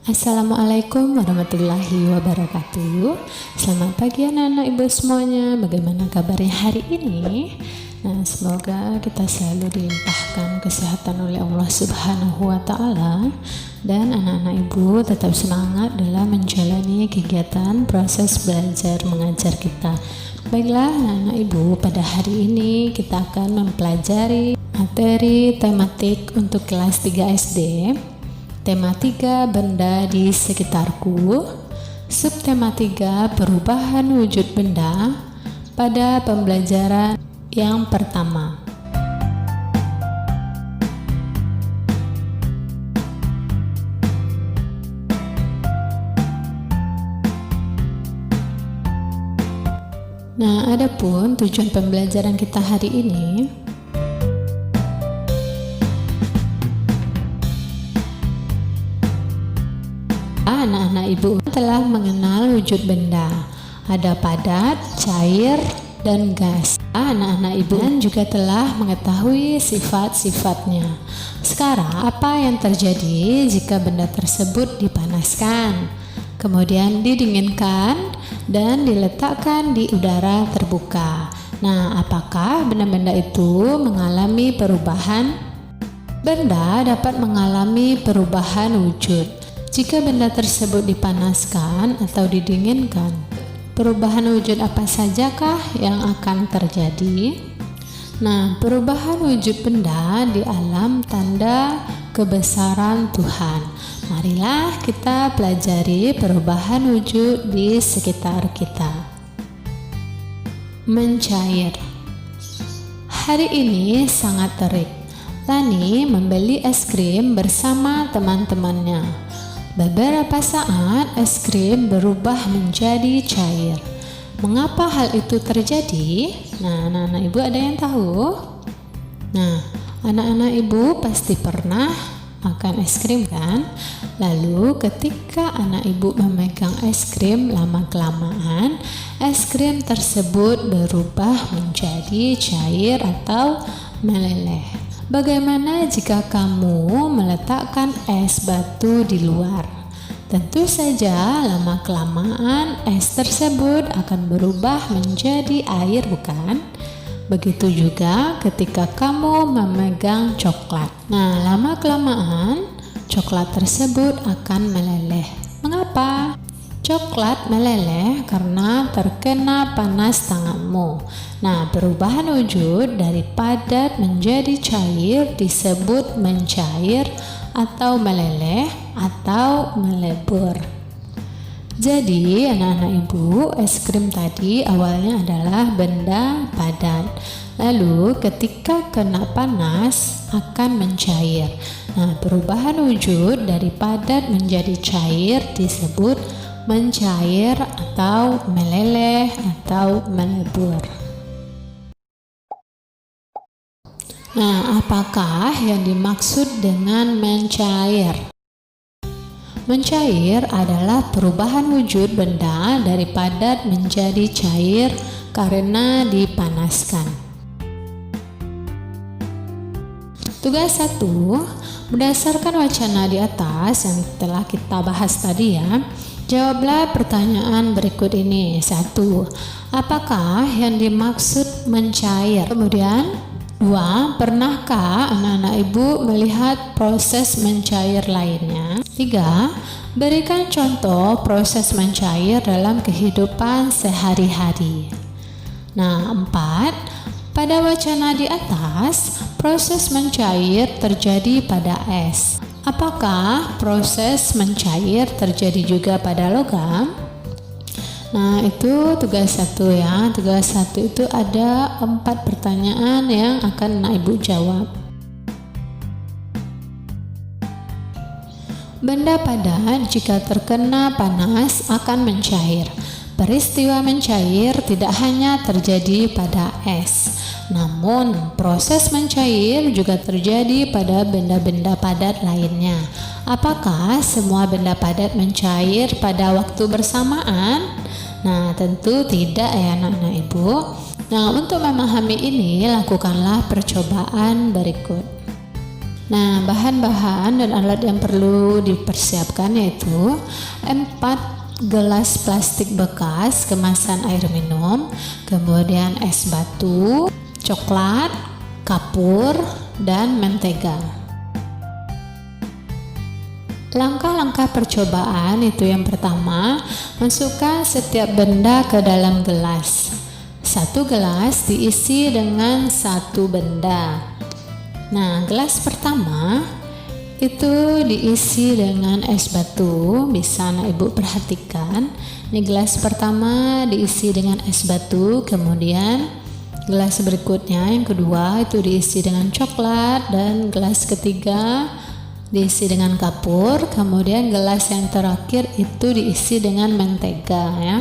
Assalamualaikum warahmatullahi wabarakatuh. Selamat pagi anak-anak ibu semuanya. Bagaimana kabarnya hari ini? Nah, semoga kita selalu dilimpahkan kesehatan oleh Allah Subhanahu wa Ta'ala, dan anak-anak ibu tetap semangat dalam menjalani kegiatan proses belajar mengajar kita. Baiklah anak-anak ibu, pada hari ini kita akan mempelajari materi tematik untuk kelas 3 SD. Tema 3, benda di sekitarku. Subtema 3, perubahan wujud benda pada pembelajaran yang pertama. Nah, adapun tujuan pembelajaran kita hari ini, anak-anak ibu telah mengenal wujud benda. Ada padat, cair, dan gas. Anak-anak ibu juga telah mengetahui sifat-sifatnya. Sekarang, apa yang terjadi jika benda tersebut dipanaskan, kemudian didinginkan, dan diletakkan di udara terbuka? Nah, apakah benda-benda itu mengalami perubahan? Benda dapat mengalami perubahan wujud jika benda tersebut dipanaskan atau didinginkan. Perubahan wujud apa sajakah yang akan terjadi? Nah, perubahan wujud benda di alam tanda kebesaran Tuhan. Marilah kita pelajari perubahan wujud di sekitar kita. Mencair. Hari ini sangat terik. Lani membeli es krim bersama teman-temannya. Beberapa saat es krim berubah menjadi cair. Mengapa hal itu terjadi? Nah, anak-anak ibu ada yang tahu? Nah, anak-anak ibu pasti pernah makan es krim kan? Lalu ketika anak ibu memegang es krim, lama-kelamaan es krim tersebut berubah menjadi cair atau meleleh. Bagaimana jika kamu meletakkan es batu di luar? Tentu saja lama-kelamaan es tersebut akan berubah menjadi air, bukan? Begitu juga ketika kamu memegang coklat. Nah, lama-kelamaan coklat tersebut akan meleleh. Mengapa? Coklat meleleh karena terkena panas tanganmu. Nah, perubahan wujud dari padat menjadi cair disebut mencair atau meleleh atau melebur. Jadi, anak-anak ibu, es krim tadi awalnya adalah benda padat. Lalu ketika kena panas akan mencair. Nah, perubahan wujud dari padat menjadi cair disebut mencair atau meleleh atau melebur. Nah, apakah yang dimaksud dengan mencair? Mencair adalah perubahan wujud benda dari padat menjadi cair karena dipanaskan. Tugas 1, berdasarkan wacana di atas yang telah kita bahas tadi ya, jawablah pertanyaan berikut ini. 1. Apakah yang dimaksud mencair? Kemudian 2. Pernahkah anak-anak ibu melihat proses mencair lainnya? 3. Berikan contoh proses mencair dalam kehidupan sehari-hari. Nah, 4. Pada wacana di atas, proses mencair terjadi pada es. Apakah proses mencair terjadi juga pada logam? Nah, itu tugas 1 ya. Tugas 1 itu ada 4 pertanyaan yang akan anak ibu jawab. Benda padat jika terkena panas akan mencair. Peristiwa mencair tidak hanya terjadi pada es, namun proses mencair juga terjadi pada benda-benda padat lainnya. Apakah semua benda padat mencair pada waktu bersamaan? Nah, tentu tidak ya anak-anak ibu. Nah, untuk memahami ini, lakukanlah percobaan berikut. Nah, bahan-bahan dan alat yang perlu dipersiapkan yaitu 4 gelas plastik bekas kemasan air minum, kemudian es batu, coklat, kapur, dan mentega. Langkah-langkah percobaan itu yang pertama, masukkan setiap benda ke dalam gelas. 1 gelas diisi dengan 1 benda. Nah, gelas pertama itu diisi dengan es batu. Bisa anak ibu perhatikan. Ini gelas pertama diisi dengan es batu, kemudian gelas berikutnya yang kedua itu diisi dengan coklat, dan gelas ketiga diisi dengan kapur, kemudian gelas yang terakhir itu diisi dengan mentega ya.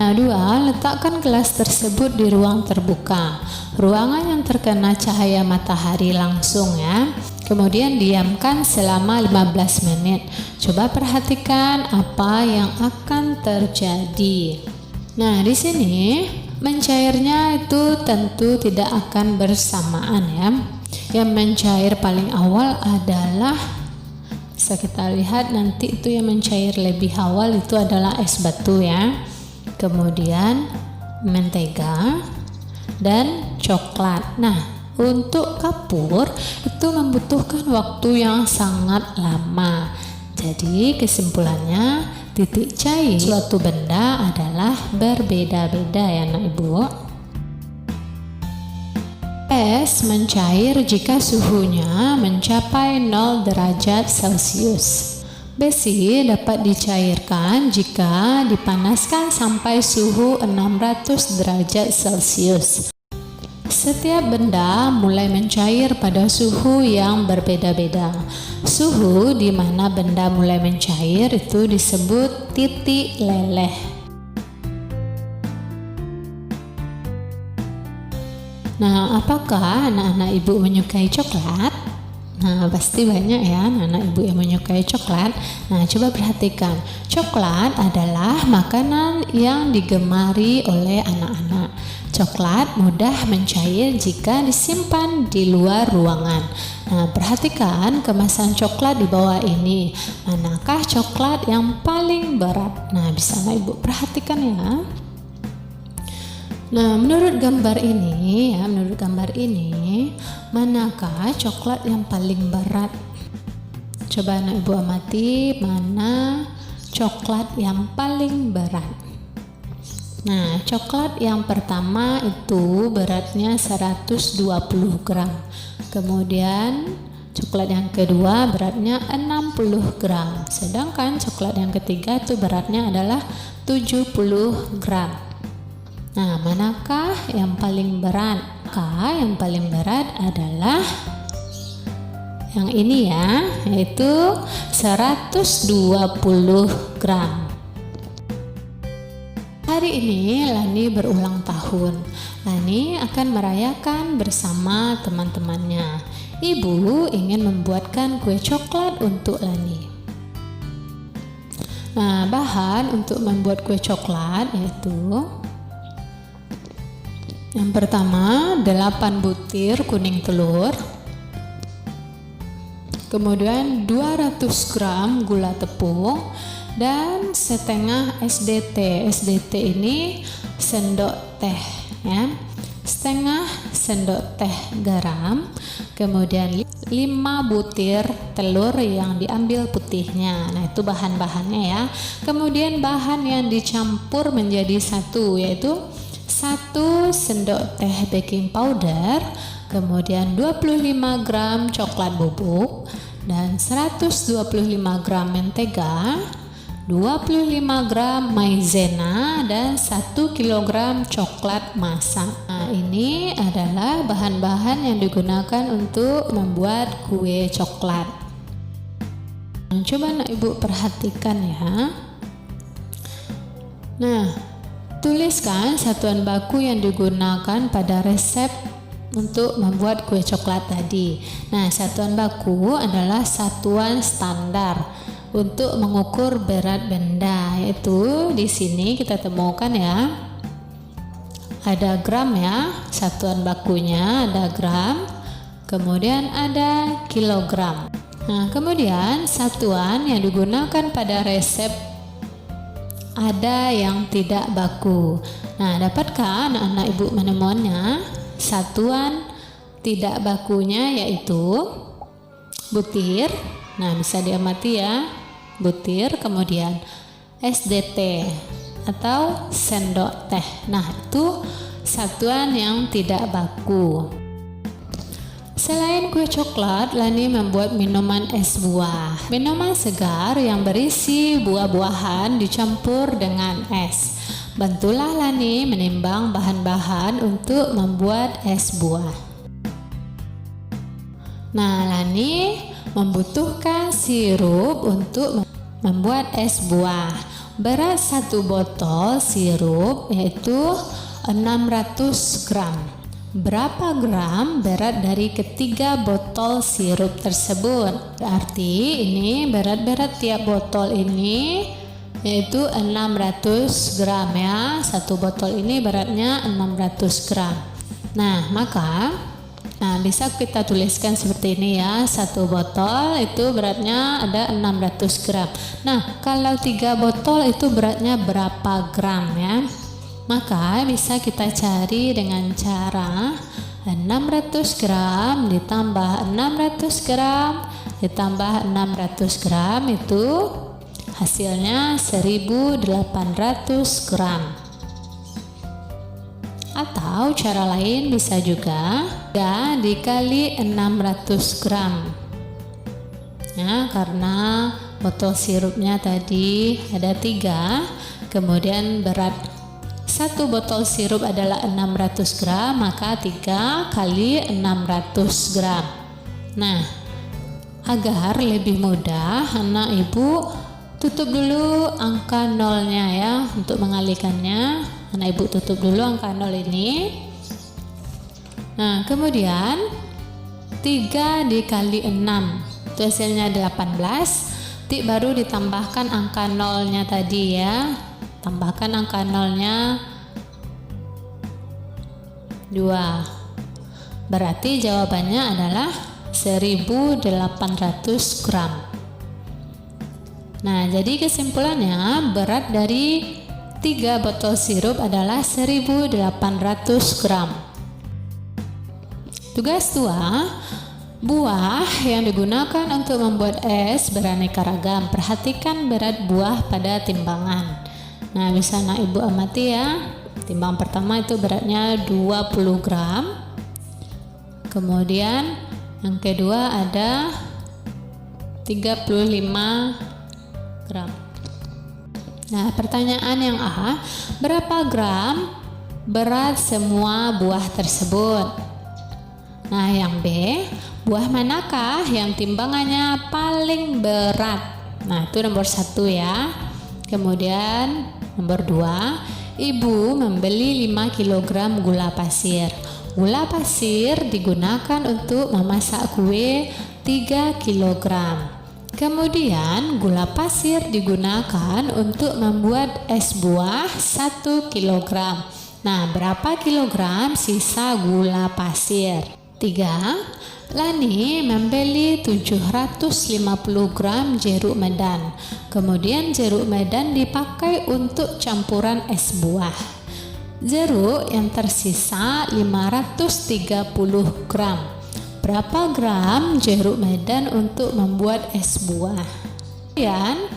Nah, 2, letakkan gelas tersebut di ruang terbuka, ruangan yang terkena cahaya matahari langsung ya. Kemudian diamkan selama 15 menit. Coba perhatikan apa yang akan terjadi. Nah, di sini mencairnya itu tentu tidak akan bersamaan ya. Yang mencair paling awal adalah, bisa kita lihat nanti itu yang mencair lebih awal itu adalah es batu ya, kemudian mentega dan coklat. Nah, untuk kapur itu membutuhkan waktu yang sangat lama. Jadi kesimpulannya, titik cair suatu benda adalah berbeda-beda ya anak ibu. Es mencair jika suhunya mencapai 0 derajat Celcius. Besi dapat dicairkan jika dipanaskan sampai suhu 600 derajat Celcius. Setiap benda mulai mencair pada suhu yang berbeda-beda. Suhu di mana benda mulai mencair itu disebut titik leleh. Nah, apakah anak-anak ibu menyukai coklat? Nah, pasti banyak ya anak-anak ibu yang menyukai coklat. Nah, coba perhatikan. Coklat adalah makanan yang digemari oleh anak-anak. Coklat mudah mencair jika disimpan di luar ruangan. Nah, perhatikan kemasan coklat di bawah ini. Manakah coklat yang paling berat? Nah, bisa anak ibu perhatikan ya. Nah, menurut gambar ini, manakah coklat yang paling berat? Coba anak ibu amati mana coklat yang paling berat. Nah, coklat yang pertama itu beratnya 120 gram. Kemudian coklat yang kedua beratnya 60 gram. Sedangkan coklat yang ketiga itu beratnya adalah 70 gram. Nah, manakah yang paling berat? Yang paling berat adalah yang ini ya, yaitu 120 gram. Hari ini Lani berulang tahun. Lani akan merayakan bersama teman-temannya. Ibu ingin membuatkan kue coklat untuk Lani. Nah, bahan untuk membuat kue coklat yaitu yang pertama 8 butir kuning telur, kemudian 200 gram gula tepung, dan setengah SDT. SDT ini sendok teh ya, setengah sendok teh garam, kemudian 5 butir telur yang diambil putihnya. Nah, itu bahan-bahannya ya. Kemudian bahan yang dicampur menjadi satu yaitu 1 sendok teh baking powder, kemudian 25 gram coklat bubuk, dan 125 gram mentega, 25 gram maizena, dan 1 kg coklat masak. Nah, ini adalah bahan-bahan yang digunakan untuk membuat kue coklat. Coba anak ibu perhatikan ya. Nah, tuliskan satuan baku yang digunakan pada resep untuk membuat kue coklat tadi. Nah, satuan baku adalah satuan standar untuk mengukur berat benda, yaitu di sini kita temukan ya, ada gram ya, satuan bakunya ada gram, kemudian ada kilogram. Nah, kemudian satuan yang digunakan pada resep ada yang tidak baku. Nah, dapatkah anak-anak ibu menemukannya? Satuan tidak bakunya yaitu butir. Nah, bisa diamati ya, butir, kemudian SDT atau sendok teh. Nah, itu satuan yang tidak baku. Selain kue coklat, Lani membuat minuman es buah. Minuman segar yang berisi buah-buahan dicampur dengan es. Bantulah Lani menimbang bahan-bahan untuk membuat es buah. Nah, Lani membutuhkan sirup untuk membuat es buah. Berat 1 botol sirup yaitu 600 gram. Berapa gram berat dari ketiga botol sirup tersebut? Berarti ini berat tiap botol ini yaitu 600 gram ya. 1 botol ini beratnya 600 gram. Nah, maka bisa kita tuliskan seperti ini ya. 1 botol itu beratnya ada 600 gram. Nah, kalau 3 botol itu beratnya berapa gram ya? Maka bisa kita cari dengan cara 600 gram ditambah 600 gram ditambah 600 gram itu hasilnya 1800 gram. Atau cara lain bisa juga 3 dikali 600 gram ya, karena botol sirupnya tadi ada 3, kemudian berat 1 botol sirup adalah 600 gram, maka 3 kali 600 gram. Nah, agar lebih mudah, anak ibu tutup dulu angka nolnya ya. Untuk mengalihkannya, anak ibu tutup dulu angka nol ini. Nah, kemudian 3 dikali 6 itu hasilnya 18. Baru ditambahkan angka nolnya tadi ya. Tambahkan angka nolnya 2. Berarti jawabannya adalah 1800 gram. Nah, jadi kesimpulannya berat dari 3 botol sirup adalah 1800 gram. Tugas 2, buah yang digunakan untuk membuat es beraneka ragam. Perhatikan berat buah pada timbangan. Nah, bisa anak ibu amati ya. Timbang pertama itu beratnya 20 gram. Kemudian yang kedua ada 35 gram. Nah, pertanyaan yang A, berapa gram berat semua buah tersebut? Nah, yang B, buah manakah yang timbangannya paling berat? Nah, itu nomor 1 ya. Kemudian nomor 2, ibu membeli 5 kg gula pasir. Gula pasir digunakan untuk memasak kue 3 kg. Kemudian gula pasir digunakan untuk membuat es buah 1 kg. Nah, berapa kilogram sisa gula pasir? 3. Lani membeli 750 gram jeruk medan. Kemudian jeruk medan dipakai untuk campuran es buah. Jeruk yang tersisa 530 gram. Berapa gram jeruk medan untuk membuat es buah? Kemudian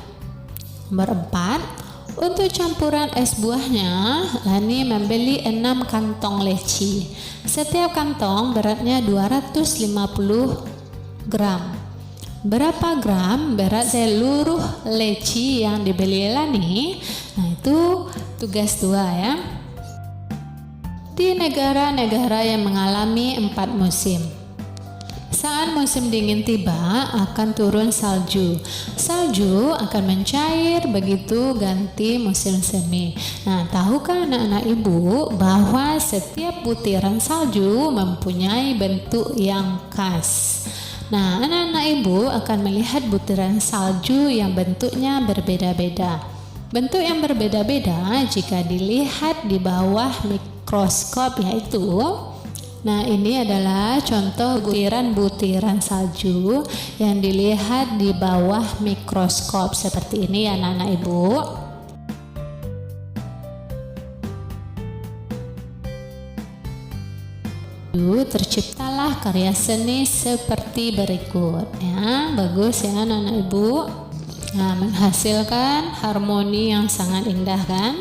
nomor 4, untuk campuran es buahnya, Lani membeli 6 kantong leci. Setiap kantong beratnya 250 gram. Berapa gram berat seluruh leci yang dibeli Lani? Nah, itu tugas 2 ya. Di negara-negara yang mengalami 4 musim, saat musim dingin tiba akan turun salju. Salju akan mencair begitu ganti musim semi. Nah, tahukah anak-anak ibu bahwa setiap butiran salju mempunyai bentuk yang khas? Nah, anak-anak ibu akan melihat butiran salju yang bentuknya berbeda-beda. Bentuk yang berbeda-beda jika dilihat di bawah mikroskop, yaitu Nah, ini adalah contoh butiran-butiran salju yang dilihat di bawah mikroskop seperti ini ya anak-anak ibu. Terciptalah karya seni seperti berikut ya. Bagus ya anak-anak ibu. Nah, menghasilkan harmoni yang sangat indah kan.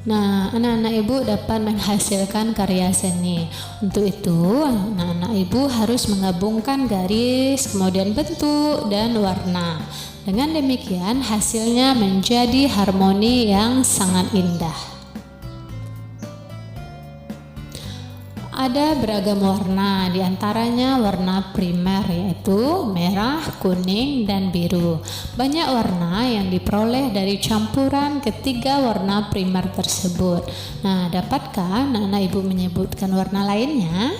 Nah, anak-anak ibu dapat menghasilkan karya seni. Untuk itu, anak-anak ibu harus menggabungkan garis, kemudian bentuk dan warna. Dengan demikian, hasilnya menjadi harmoni yang sangat indah. Ada beragam warna, diantaranya warna primer yaitu merah, kuning, dan biru. Banyak warna yang diperoleh dari campuran ketiga warna primer tersebut. Nah, dapatkah anak-anak ibu menyebutkan warna lainnya?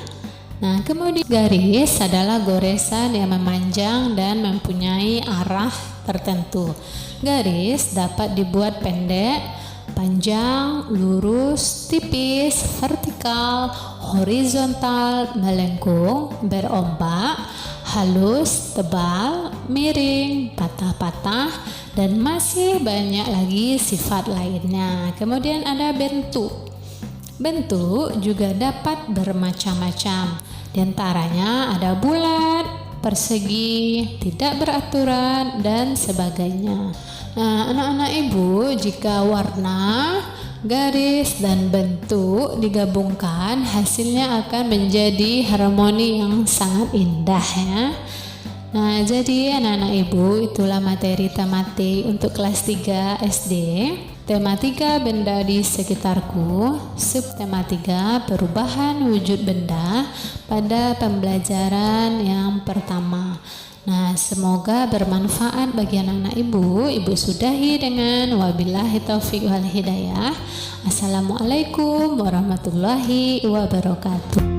Nah, kemudian garis adalah goresan yang memanjang dan mempunyai arah tertentu. Garis dapat dibuat pendek, panjang, lurus, tipis, vertikal, horizontal, melengkung, berombak, halus, tebal, miring, patah-patah, dan masih banyak lagi sifat lainnya. Kemudian ada bentuk. Bentuk juga dapat bermacam-macam. Di antaranya ada bulat, persegi, tidak beraturan, dan sebagainya. Nah, anak-anak ibu, jika warna, garis, dan bentuk digabungkan, hasilnya akan menjadi harmoni yang sangat indah ya. Nah, jadi anak-anak ibu, itulah materi tematik untuk kelas 3 SD. Tema 3 benda di sekitarku, subtema 3 perubahan wujud benda pada pembelajaran yang pertama. Nah, semoga bermanfaat bagi anak-anak ibu. Ibu sudahi dengan wabillahi taufiq wal hidayah. Assalamualaikum warahmatullahi wabarakatuh.